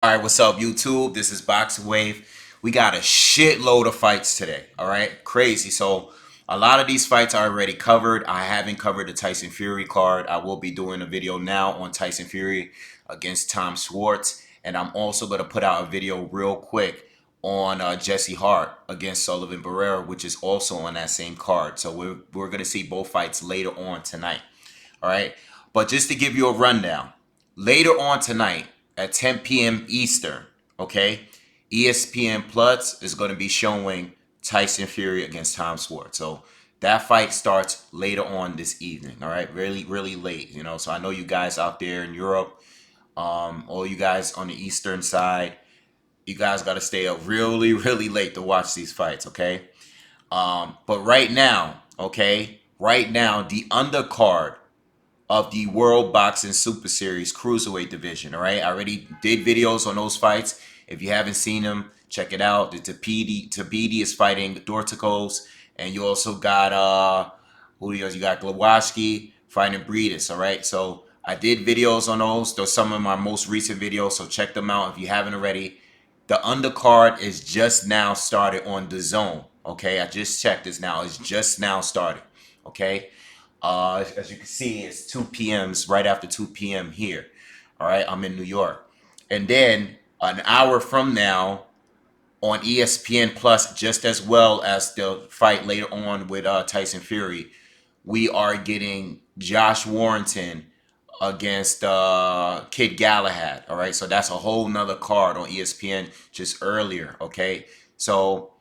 All right, what's up, YouTube? This is BoxingWave. We got a shitload of fights today. All right, crazy. So a lot of these fights are already covered. I haven't covered the Tyson Fury card. I will be doing a video now on Tyson Fury against Tom Schwarz, and I'm also going to put out a video real quick on Jesse Hart against Sullivan Barrera, which is also on that same card. So we're going to see both fights later on tonight. All right, but just to give you a rundown, later on tonight at 10 p.m. Eastern, okay, ESPN Plus is going to be showing Tyson Fury against Tom Schwarz. So that fight starts later on this evening. All right, really, really late. So I know you guys out there in Europe, all you guys on the Eastern side, you guys got to stay up really, really late to watch these fights. Okay, but right now, the undercard of the World Boxing Super Series Cruiserweight division. All right, I already did videos on those fights. If you haven't seen them, check it out. The Tabidi is fighting Dorticos, and you also got who else? You got Glowacki fighting Breedis. All right, so I did videos on those. Those are some of my most recent videos, so check them out if you haven't already. The undercard is just now started on the zone. Okay, I just checked this now. It's just now started. Okay. As you can see, it's 2 p.m. right after 2 p.m. here. All right, I'm in New York. And then an hour from now on ESPN Plus, just as well as the fight later on with Tyson Fury, we are getting Josh Warrington against Kid Galahad. All right, so that's a whole nother card on ESPN just earlier. Okay, so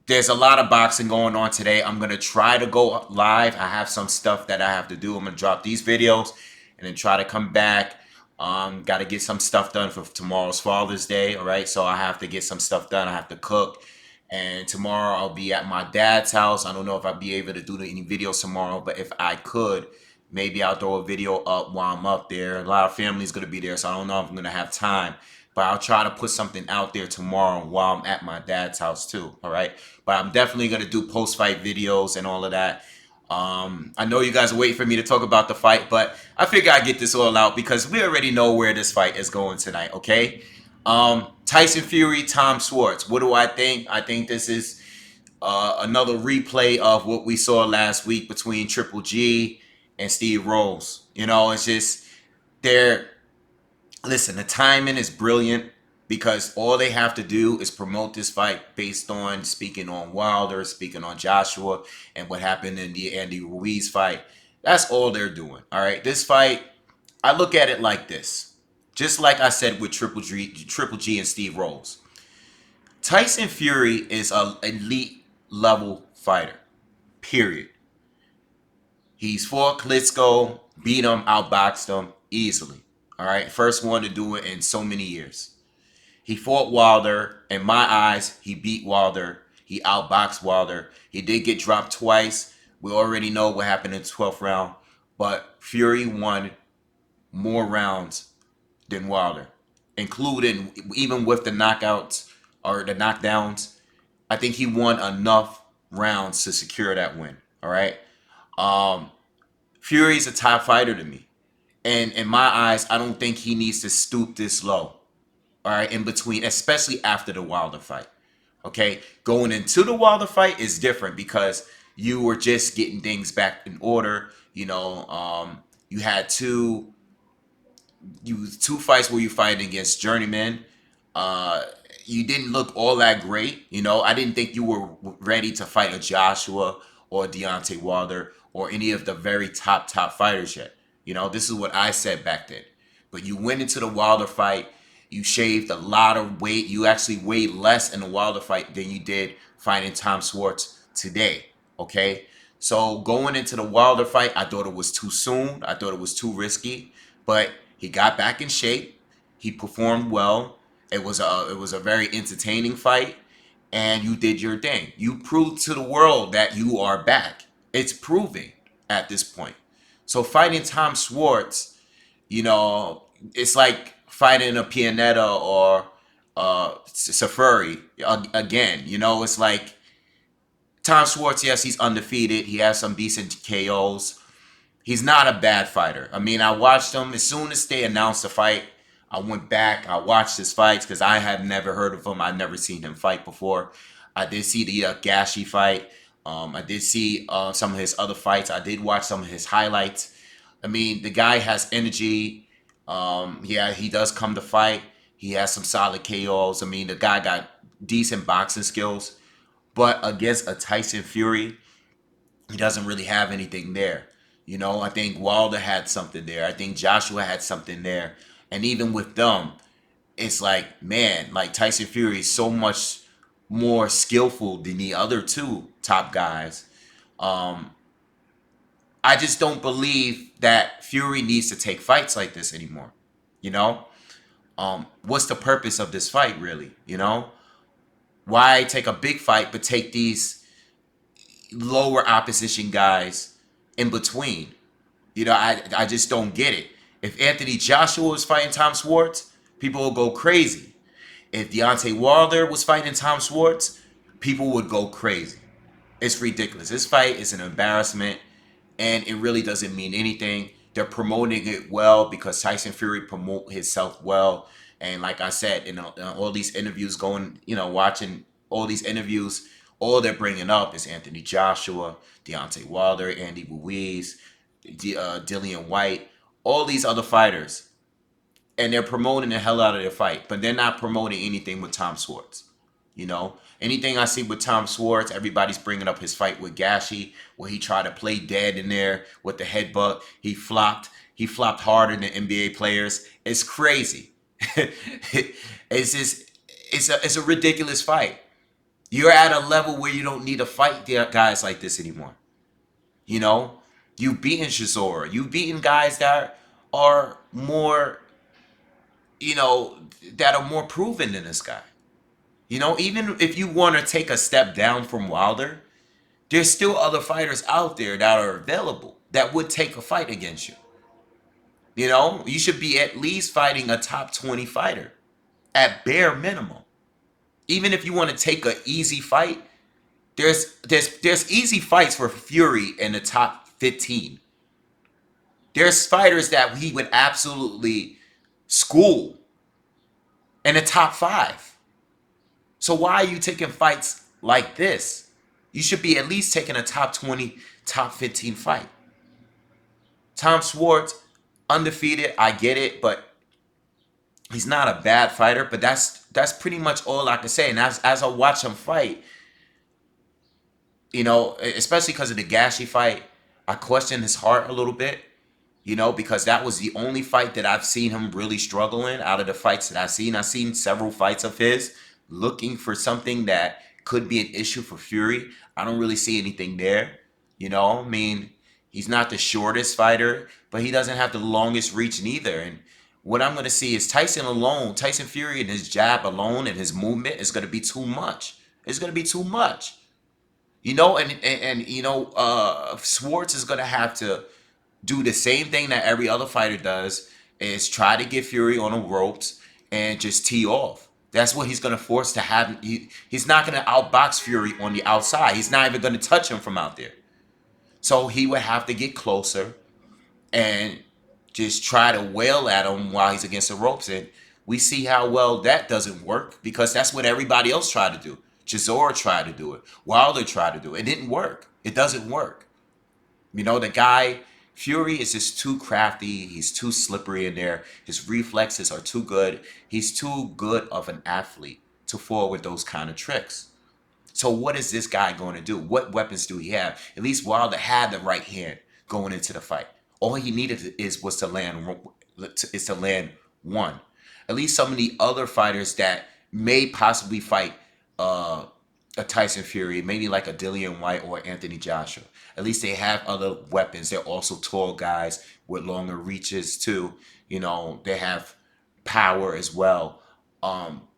there's a lot of boxing going on today. I'm going to try to go live. I have some stuff that I have to do. I'm going to drop these videos and then try to come back. Got to get some stuff done for tomorrow's Father's Day. All right. So I have to get some stuff done. I have to cook. And tomorrow I'll be at my dad's house. I don't know if I'll be able to do any videos tomorrow, but if I could, maybe I'll throw a video up while I'm up there. A lot of family's going to be there, so I don't know if I'm going to have time. But I'll try to put something out there tomorrow while I'm at my dad's house too. All right. But I'm definitely going to do post-fight videos and all of that. I know you guys are waiting for me to talk about the fight, but I figure I get this all out because we already know where this fight is going tonight, okay? Tyson Fury, Tom Schwarz. What do I think? I think this is another replay of what we saw last week between Triple G and Steve Rose. It's just they're listen, the timing is brilliant because all they have to do is promote this fight based on speaking on Wilder, speaking on Joshua, and what happened in the Andy Ruiz fight. That's all they're doing. All right. This fight, I look at it like this. Just like I said with Triple G and Steve Rose. Tyson Fury is an elite level fighter. Period. He's fought Klitschko, beat him, outboxed him easily. All right. First one to do it in so many years. He fought Wilder. In my eyes, he beat Wilder. He outboxed Wilder. He did get dropped twice. We already know what happened in the 12th round. But Fury won more rounds than Wilder, including even with the knockouts or the knockdowns. I think he won enough rounds to secure that win. All right. Um, Fury's a top fighter to me. And in my eyes, I don't think he needs to stoop this low. All right, in between, especially after the Wilder fight. Okay, going into the Wilder fight is different because you were just getting things back in order. You had two fights where you fight against journeymen. You didn't look all that great. I didn't think you were ready to fight a Joshua or Deontay Wilder or any of the very top fighters yet. This is what I said back then. But you went into the Wilder fight. You shaved a lot of weight. You actually weighed less in the Wilder fight than you did fighting Tom Schwarz today. Okay? So going into the Wilder fight, I thought it was too soon. I thought it was too risky. But he got back in shape. He performed well. It was a very entertaining fight. And you did your thing. You proved to the world that you are back. It's proving at this point. So fighting Tom Schwarz, it's like fighting a Pianetta or Safari again. It's like Tom Schwarz, yes, he's undefeated. He has some decent KOs. He's not a bad fighter. I mean, I watched him. As soon as they announced the fight, I went back, I watched his fights because I had never heard of him. I'd never seen him fight before. I did see the Gashi fight. I did see some of his other fights. I did watch some of his highlights. I mean, the guy has energy. Yeah, he does come to fight. He has some solid KOs. I mean, the guy got decent boxing skills. But against a Tyson Fury, he doesn't really have anything there. You know, I think Wilder had something there. I think Joshua had something there. And even with them, it's like, man, like Tyson Fury is so much more skillful than the other two top guys. Um, I just don't believe that Fury needs to take fights like this anymore. You know, what's the purpose of this fight really? You know, why take a big fight but take these lower opposition guys in between? You know, I just don't get it. If Anthony Joshua was fighting Tom Schwarz, people would go crazy. If Deontay Wilder was fighting Tom Schwarz, people would go crazy. It's ridiculous. This fight is an embarrassment, and it really doesn't mean anything. They're promoting it well because Tyson Fury promote himself well. And like I said, in all these interviews going, watching all these interviews, all they're bringing up is Anthony Joshua, Deontay Wilder, Andy Ruiz, Dillian White, all these other fighters, and they're promoting the hell out of their fight, but they're not promoting anything with Tom Schwarz. Anything I see with Tom Schwarz, everybody's bringing up his fight with Gashi, where he tried to play dead in there with the headbutt. He flopped. He flopped harder than NBA players. It's crazy. It's just, it's a ridiculous fight. You're at a level where you don't need to fight guys like this anymore. You know, you've beaten Chisora. You've beaten guys that are more, that are more proven than this guy. Even if you want to take a step down from Wilder, there's still other fighters out there that are available that would take a fight against you. You should be at least fighting a top 20 fighter at bare minimum. Even if you want to take an easy fight, there's easy fights for Fury in the top 15. There's fighters that he would absolutely school in the top 5. So why are you taking fights like this? You should be at least taking a top 20, top 15 fight. Tom Schwarz, undefeated, I get it, but he's not a bad fighter. But that's pretty much all I can say. And as I watch him fight, especially because of the Gashi fight, I question his heart a little bit. Because that was the only fight that I've seen him really struggle in out of the fights that I've seen. I've seen several fights of his looking for something that could be an issue for Fury. I don't really see anything there. I mean, he's not the shortest fighter, but he doesn't have the longest reach neither. And what I'm going to see is Tyson Fury and his jab alone and his movement is going to be too much. It's going to be too much. Schwartz is going to have to do the same thing that every other fighter does, is try to get Fury on the ropes and just tee off. That's what he's going to force to happen. He's not going to outbox Fury on the outside. He's not even going to touch him from out there. So he would have to get closer and just try to wail at him while he's against the ropes. And we see how well that doesn't work, because that's what everybody else tried to do. Chisora tried to do it. Wilder tried to do it. It didn't work. It doesn't work. The guy, Fury, is just too crafty. He's too slippery in there. His reflexes are too good. He's too good of an athlete to fall with those kind of tricks. So what is this guy going to do? What weapons do he have? At least Wilder had the right hand going into the fight. All he needed was to land one. At least some of the other fighters that may possibly fight a Tyson Fury, maybe like a Dillian White or Anthony Joshua. At least they have other weapons. They're also tall guys with longer reaches too. They have power as well.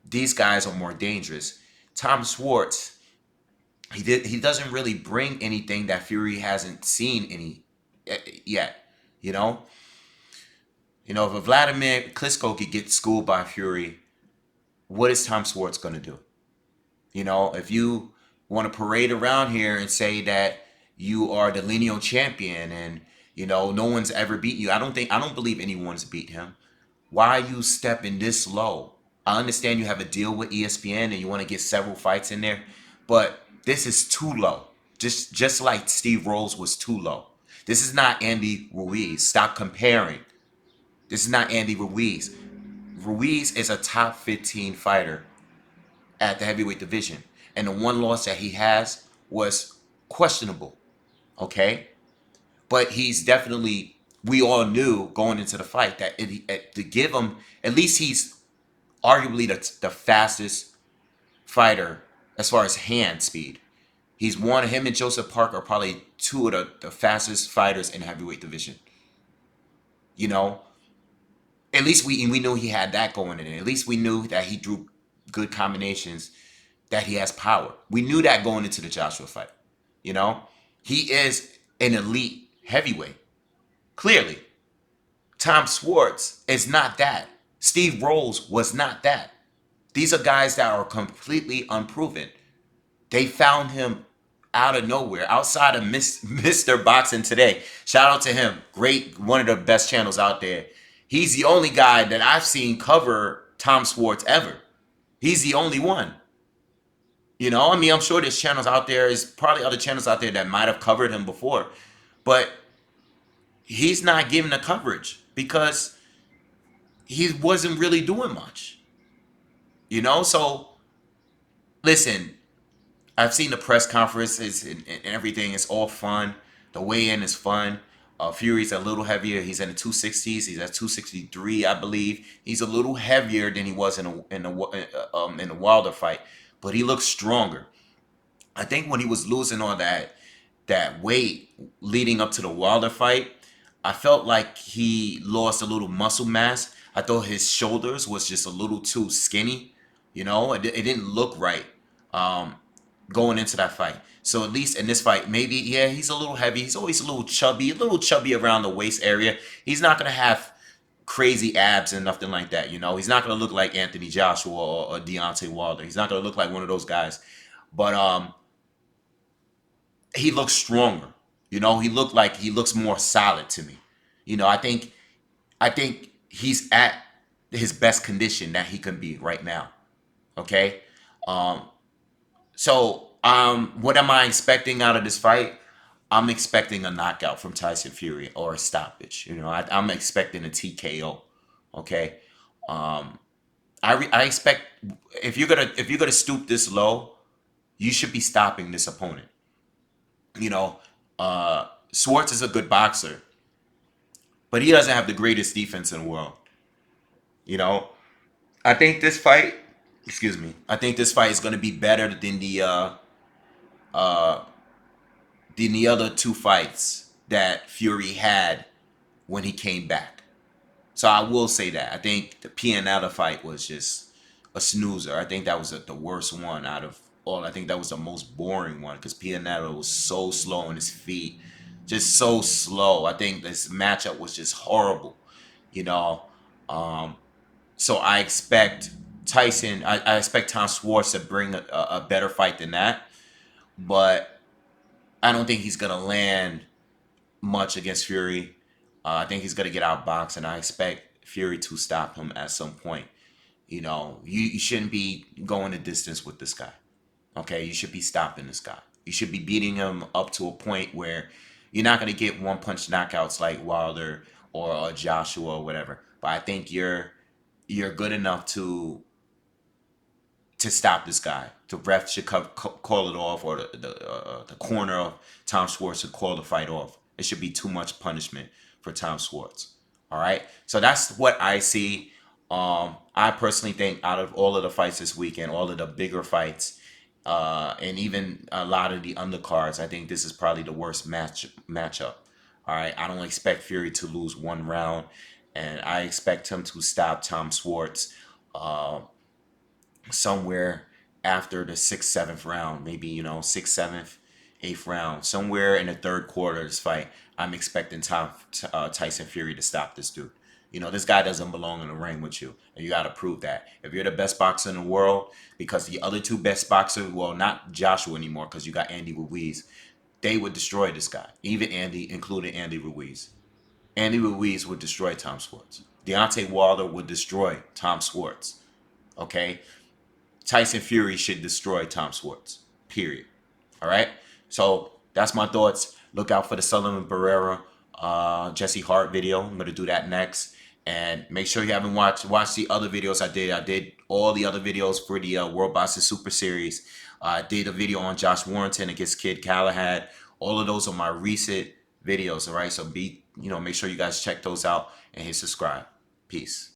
These guys are more dangerous. Tom Schwarz, he doesn't really bring anything that Fury hasn't seen yet. If a Vladimir Klitschko could get schooled by Fury, what is Tom Schwarz going to do? If you want to parade around here and say that you are the lineal champion and no one's ever beat you, I don't believe anyone's beat him. Why are you stepping this low? I understand you have a deal with ESPN and you want to get several fights in there, but this is too low. Just like Steve Rolls was too low. This is not Andy Ruiz. Stop comparing. This is not Andy Ruiz. Ruiz is a top 15 fighter at the heavyweight division. And the one loss that he has was questionable. Okay? But he's definitely, we all knew going into the fight that to give him, at least he's arguably the fastest fighter as far as hand speed. He's one of him and Joseph Parker are probably two of the fastest fighters in the heavyweight division. You know, at least we knew he had that going in. At least we knew that he drew good combinations, that he has power. We knew that going into the Joshua fight. You know, he is an elite heavyweight. Clearly, Tom Schwarz is not that. Steve Rolls was not that. These are guys that are completely unproven. They found him out of nowhere, outside of Mr. Boxing Today. Shout out to him. Great, one of the best channels out there. He's the only guy that I've seen cover Tom Schwarz ever. He's the only one. You know, I mean, I'm sure there's channels out there, there's probably other channels out there that might have covered him before, but he's not giving the coverage because he wasn't really doing much. You know, so listen, I've seen the press conferences and everything. It's all fun. The weigh-in is fun. Fury's a little heavier. He's in the 260s. He's at 263, I believe. He's a little heavier than he was in the Wilder fight, but he looks stronger. I think when he was losing all that weight leading up to the Wilder fight, I felt like he lost a little muscle mass. I thought his shoulders was just a little too skinny. You know, it didn't look right. Um, Going into that fight. So at least in this fight, maybe, yeah, he's a little heavy. He's always a little chubby around the waist area. He's not gonna have crazy abs and nothing like that. You know, he's not gonna look like Anthony Joshua or Deontay Wilder. He's not gonna look like one of those guys. But he looks stronger. You know, he looks more solid to me. You know, I think he's at his best condition that he can be right now. Okay. Um, what am I expecting out of this fight? I'm expecting a knockout from Tyson Fury or a stoppage. You know, I'm expecting a TKO. Okay. Um, I expect if you're gonna stoop this low, you should be stopping this opponent. You know, Schwartz is a good boxer, but he doesn't have the greatest defense in the world. You know, I think this fight, excuse me, I think this fight is gonna be better uh than the other two fights that Fury had when he came back. So I will say that. I think the Pianetta fight was just a snoozer. I think that was the worst one out of all. I think that was the most boring one because Pianetta was so slow on his feet. Just so slow. I think this matchup was just horrible, you know. Um, so I expect I expect Tom Schwartz to bring a better fight than that. But I don't think he's going to land much against Fury. I think he's going to get outboxed, and I expect Fury to stop him at some point. You know, you shouldn't be going the distance with this guy. Okay, you should be stopping this guy. You should be beating him up to a point where you're not going to get one punch knockouts like Wilder or Joshua or whatever. But I think you're good enough to stop this guy. The ref should call it off, or the corner of Tom Schwartz should call the fight off. It should be too much punishment for Tom Schwartz. All right, so that's what I see. I personally think out of all of the fights this weekend, all of the bigger fights, and even a lot of the undercards, I think this is probably the worst matchup. All right, I don't expect Fury to lose one round, and I expect him to stop Tom Schwartz. Uh, Somewhere after the sixth, seventh round, maybe, sixth, seventh, eighth round, somewhere in the third quarter of this fight, I'm expecting Tyson Fury to stop this dude. This guy doesn't belong in the ring with you, and you got to prove that. If you're the best boxer in the world, because the other two best boxers, well, not Joshua anymore, because you got Andy Ruiz, they would destroy this guy. Even Andy, including Andy Ruiz. Andy Ruiz would destroy Tom Schwartz. Deontay Wilder would destroy Tom Schwarz. Okay? Tyson Fury should destroy Tom Schwarz. Period. All right? So that's my thoughts. Look out for the Sullivan Barrera Jesse Hart video. I'm gonna do that next. And make sure you haven't watched the other videos I did. I did all the other videos for the World Boxing Super Series. I did a video on Josh Warrington against Kid Galahad. All of those are my recent videos. All right, so make sure you guys check those out and hit subscribe. Peace.